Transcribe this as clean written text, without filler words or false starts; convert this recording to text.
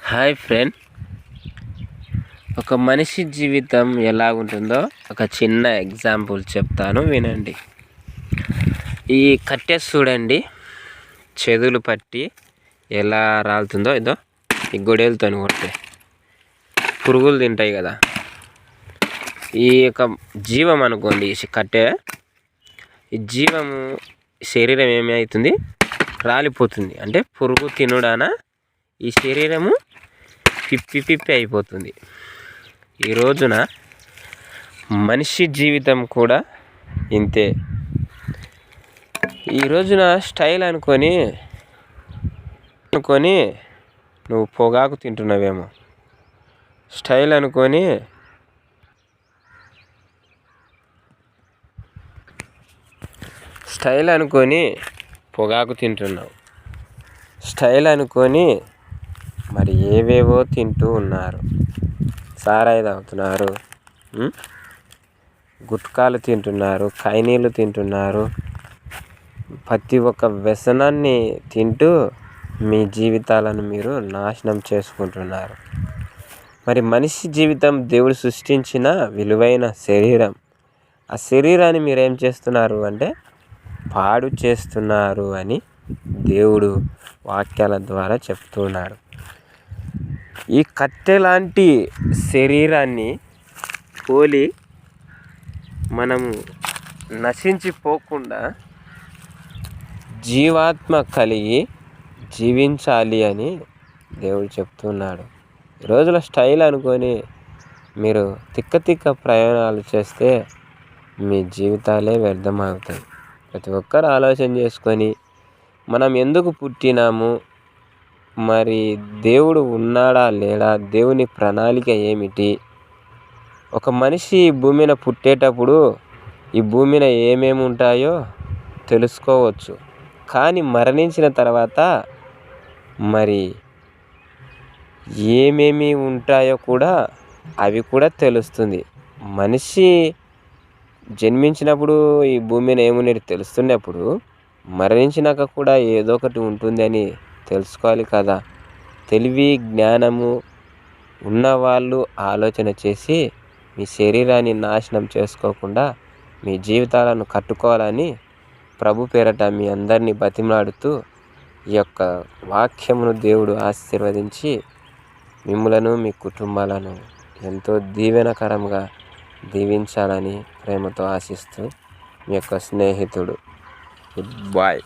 Hi friend, ఒక మనిషి జీవితం ఎలా ఉంటుందో ఒక చిన్న ఎగ్జాంపుల్ చెప్తాను, వినండి. ఈ కట్టె చూడండి, చెదులు పట్టి ఎలా రాలుతుందో. ఇదో ఈ గొడేలతో కొడితే పురుగులు తింటాయి కదా. ఈ యొక్క జీవం అనుకోండి, ఈ కట్టె, ఈ జీవము శరీరం ఏమవుతుంది, రాలిపోతుంది. అంటే పురుగు తినుడాన ఈ శరీరము పిప్పి అయిపోతుంది. ఈ రోజున మనిషి జీవితం కూడా ఇంతే. ఈ రోజున స్టైల్ అనుకొని నువ్వు పొగాకు తింటున్నావేమో, స్టైల్ అనుకొని పొగాకు తింటున్నావు, స్టైల్ అనుకొని మరి ఏవేవో తింటూ ఉన్నారు. సారాయి తాగుతున్నారు, గుట్కాలు తింటున్నారు, కైనీళ్ళు తింటున్నారు. ప్రతి ఒక్క వ్యసనాన్ని తింటూ మీ జీవితాలను మీరు నాశనం చేసుకుంటున్నారు. మరి మనిషి జీవితం దేవుడు సృష్టించిన విలువైన శరీరం. ఆ శరీరాన్ని మీరు ఏం చేస్తున్నారు అంటే పాడు చేస్తున్నారు అని దేవుడు వాక్యాల ద్వారా చెప్తున్నాడు. ఈ కట్టె లాంటి శరీరాన్ని పోలి మనము నశించిపోకుండా జీవాత్మ కలిగి జీవించాలి అని దేవుడు చెప్తున్నాడు. ఈ రోజుల స్టైల్ అనుకొని మీరు తిక్క ప్రయాణాలు చేస్తే మీ జీవితాలే వ్యర్థమవుతాయి. ప్రతి ఒక్కరు ఆలోచన చేసుకొని మనం ఎందుకు పుట్టినాము, మరి దేవుడు ఉన్నాడా లేడా, దేవుని ప్రణాళిక ఏమిటి, ఒక మనిషి ఈ భూమి మీద పుట్టేటప్పుడు ఈ భూమి మీద ఏమేమి ఉంటాయో తెలుసుకోవచ్చు. కానీ మరణించిన తర్వాత మరి ఏమేమి ఉంటాయో కూడా అవి కూడా తెలుస్తుంది. మనిషి జన్మించినప్పుడు ఈ భూమి మీద ఏమున్నది తెలుస్తున్నప్పుడు మరణించినాక కూడా ఏదో ఒకటి ఉంటుంది అని తెలుసుకోవాలి కదా. తెలివి జ్ఞానము ఉన్నవాళ్ళు ఆలోచన చేసి మీ శరీరాన్ని నాశనం చేసుకోకుండా మీ జీవితాలను కట్టుకోవాలని ప్రభు పేరట మీ అందరినీ బతిమలాడుతూ ఈ యొక్క వాక్యమును దేవుడు ఆశీర్వదించి మిమ్ములను మీ కుటుంబాలను ఎంతో దీవెనకరంగా దీవించాలని ప్రేమతో ఆశిస్తూ మీ యొక్క స్నేహితుడు. Good bye.